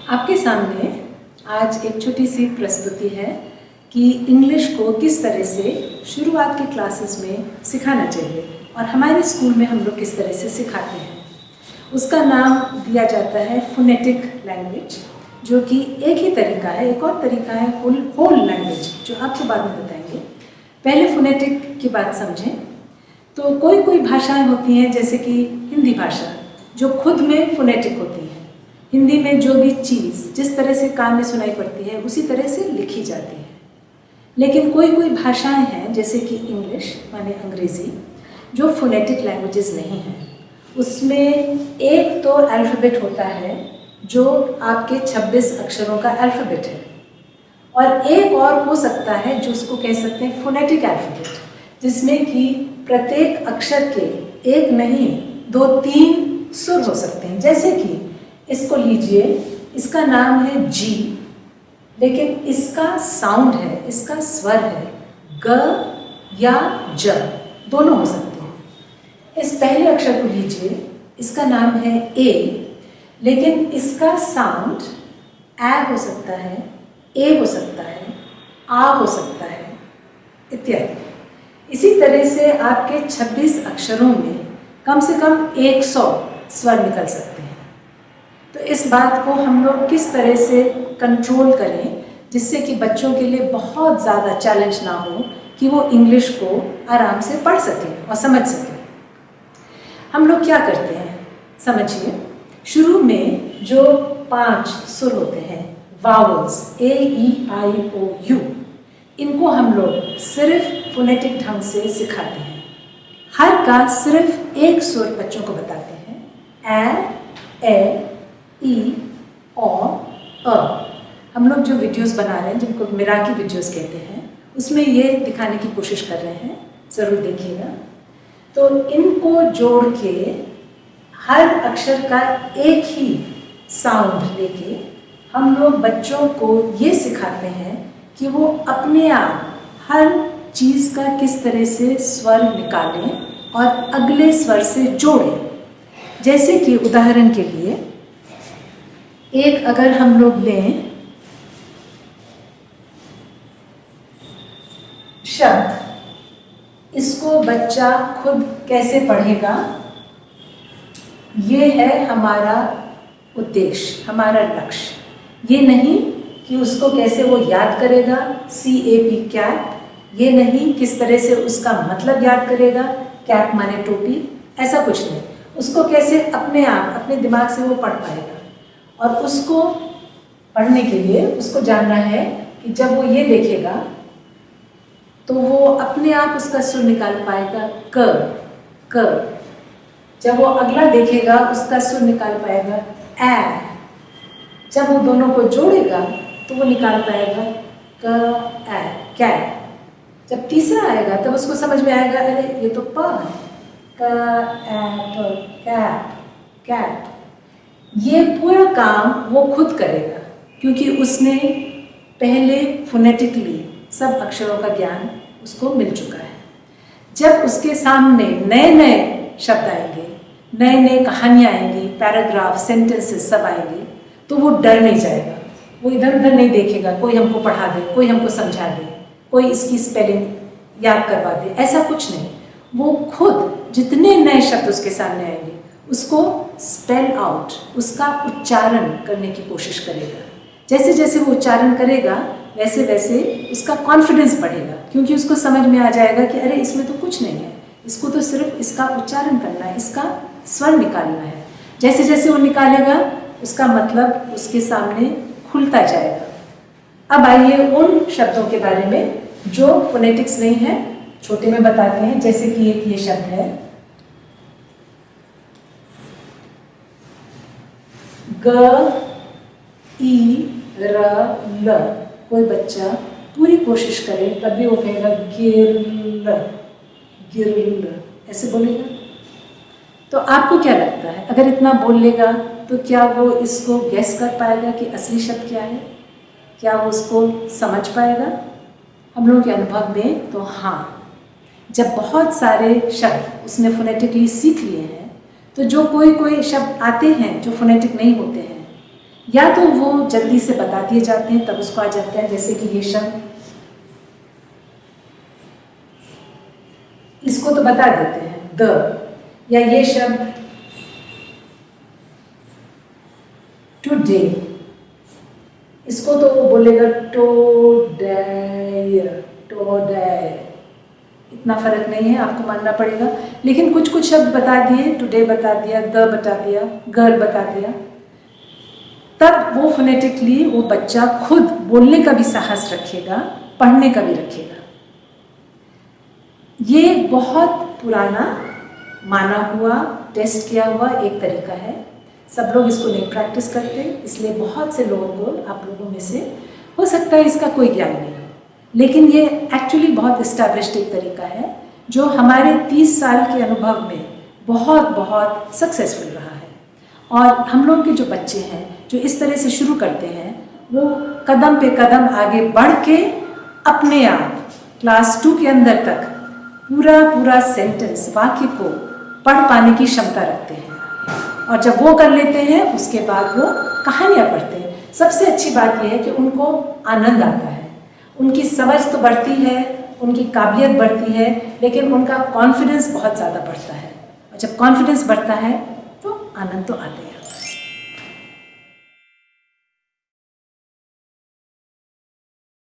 आपके सामने आज एक छोटी सी प्रस्तुति है कि इंग्लिश को किस तरह से शुरुआत के क्लासेस में सिखाना चाहिए और हमारे स्कूल में हम लोग किस तरह से सिखाते हैं। उसका नाम दिया जाता है फोनेटिक लैंग्वेज, जो कि एक ही तरीका है। एक और तरीका है होल लैंग्वेज, जो आपको बाद में बताएंगे। पहले फोनेटिक की बात समझें तो कोई भाषाएं होती हैं, जैसे कि हिंदी भाषा जो खुद में फोनेटिक होती है। हिंदी में जो भी चीज़ जिस तरह से कान में सुनाई पड़ती है उसी तरह से लिखी जाती है। लेकिन कोई भाषाएं हैं, जैसे कि इंग्लिश माने अंग्रेज़ी, जो फोनेटिक लैंग्वेजेस नहीं हैं। उसमें एक तो अल्फ़ाबेट होता है जो आपके 26 अक्षरों का अल्फ़ाबेट है, और एक और हो सकता है जो उसको कह सकते हैं फोनेटिक अल्फ़ाबेट, जिसमें कि प्रत्येक अक्षर के एक नहीं 2-3 सुर हो सकते हैं। जैसे कि इसको लीजिए, इसका नाम है जी, लेकिन इसका साउंड है, इसका स्वर है ग या ज, दोनों हो सकते हैं। इस पहले अक्षर को लीजिए, इसका नाम है ए, लेकिन इसका साउंड ए हो सकता है, ए हो सकता है, आ हो सकता है, इत्यादि। इसी तरह से आपके 26 अक्षरों में कम से कम 100 स्वर निकल सकते हैं। तो इस बात को हम लोग किस तरह से कंट्रोल करें जिससे कि बच्चों के लिए बहुत ज़्यादा चैलेंज ना हो कि वो इंग्लिश को आराम से पढ़ सकें और समझ सकें। हम लोग क्या करते हैं समझिए। शुरू में जो 5 सुर होते हैं, वावल्स A-E-I-O-U, इनको हम लोग सिर्फ फोनेटिक ढंग से सिखाते हैं। हर का सिर्फ एक सुर बच्चों को बताते हैं, ए, ई, ओ, अ। हम लोग जो वीडियोस बना रहे हैं, जिनको मिराकी वीडियोस कहते हैं, उसमें ये दिखाने की कोशिश कर रहे हैं, ज़रूर देखिएगा। तो इनको जोड़ के हर अक्षर का एक ही साउंड लेके हम लोग बच्चों को ये सिखाते हैं कि वो अपने आप हर चीज़ का किस तरह से स्वर निकालें और अगले स्वर से जोड़ें। जैसे कि उदाहरण के लिए एक अगर हम लोग लें शब्द, इसको बच्चा खुद कैसे पढ़ेगा, ये है हमारा उद्देश्य, हमारा लक्ष्य। ये नहीं कि उसको कैसे वो याद करेगा, CAP कैप, ये नहीं किस तरह से उसका मतलब याद करेगा, कैप माने टोपी, ऐसा कुछ नहीं। उसको कैसे अपने आप अपने दिमाग से वो पढ़ पाएगा। और उसको पढ़ने के लिए उसको जानना है कि जब वो ये देखेगा तो वो अपने आप उसका सुर निकाल पाएगा, क। जब वो अगला देखेगा उसका सुर निकाल पाएगा, ए। जब वो दोनों को जोड़ेगा तो वो निकाल पाएगा क, ए, कै। जब तीसरा आएगा तब उसको समझ में आएगा, अरे ये तो प है, क, ए, प, कैप, कैप। ये पूरा काम वो खुद करेगा, क्योंकि उसने पहले फोनेटिकली सब अक्षरों का ज्ञान उसको मिल चुका है। जब उसके सामने नए शब्द आएंगे, नए कहानियाँ आएंगी, पैराग्राफ, सेंटेंसेस सब आएंगे, तो वो डर नहीं जाएगा। वो इधर उधर नहीं देखेगा, कोई हमको पढ़ा दे, कोई हमको समझा दे, कोई इसकी स्पेलिंग याद करवा दे, ऐसा कुछ नहीं। वो खुद जितने नए शब्द उसके सामने आएंगे उसको स्पेल आउट, उसका उच्चारण करने की कोशिश करेगा। जैसे जैसे वो उच्चारण करेगा वैसे वैसे उसका कॉन्फिडेंस बढ़ेगा, क्योंकि उसको समझ में आ जाएगा कि अरे इसमें तो कुछ नहीं है, इसको तो सिर्फ इसका उच्चारण करना है, इसका स्वर निकालना है। जैसे जैसे वो निकालेगा उसका मतलब उसके सामने खुलता जाएगा। अब आइए उन शब्दों के बारे में जो फोनेटिक्स नहीं है, छोटे में बताते हैं। जैसे कि एक ये शब्द है ग, ई, र, ल। कोई बच्चा पूरी कोशिश करे तब भी वो कहेगा गिरल, गिरल, ऐसे बोलेगा। तो आपको क्या लगता है, अगर इतना बोल लेगा तो क्या वो इसको गेस कर पाएगा कि असली शब्द क्या है? क्या वो उसको समझ पाएगा? हम लोगों के अनुभव में तो हाँ, जब बहुत सारे शब्द उसने फोनेटिकली सीख लिए हैं, तो जो कोई शब्द आते हैं जो फोनेटिक नहीं होते हैं, या तो वो जल्दी से बता दिए जाते हैं तब उसको आ जाता है, जैसे कि ये शब्द, इसको तो बता देते हैं द, या ये शब्द टुडे, इसको तो वो बोलेगा टोडे, टोडे। इतना फर्क नहीं है, आपको मानना पड़ेगा। लेकिन कुछ कुछ शब्द बता दिए, टुडे बता दिया, द बता दिया, गर्ल बता दिया, तब वो फोनेटिकली वो बच्चा खुद बोलने का भी साहस रखेगा, पढ़ने का भी रखेगा। ये बहुत पुराना माना हुआ, टेस्ट किया हुआ एक तरीका है। सब लोग इसको नहीं प्रैक्टिस करते, इसलिए बहुत से लोगों को, आप लोगों में से हो सकता है इसका कोई ज्ञान नहीं हो, लेकिन ये एक्चुअली बहुत इस्टेब्लिश्ड एक तरीका है जो हमारे 30 साल के अनुभव में बहुत बहुत सक्सेसफुल रहा है। और हम लोग के जो बच्चे हैं जो इस तरह से शुरू करते हैं, वो कदम पे कदम आगे बढ़ के अपने आप क्लास 2 के अंदर तक पूरा सेंटेंस, वाक्य को पढ़ पाने की क्षमता रखते हैं। और जब वो कर लेते हैं उसके बाद वो कहानियाँ पढ़ते हैं। सबसे अच्छी बात यह है कि उनको आनंद आता है, उनकी समझ तो बढ़ती है, उनकी काबिलियत बढ़ती है, लेकिन उनका कॉन्फिडेंस बहुत ज़्यादा बढ़ता है। और जब कॉन्फिडेंस बढ़ता है तो आनंद तो आते हैं।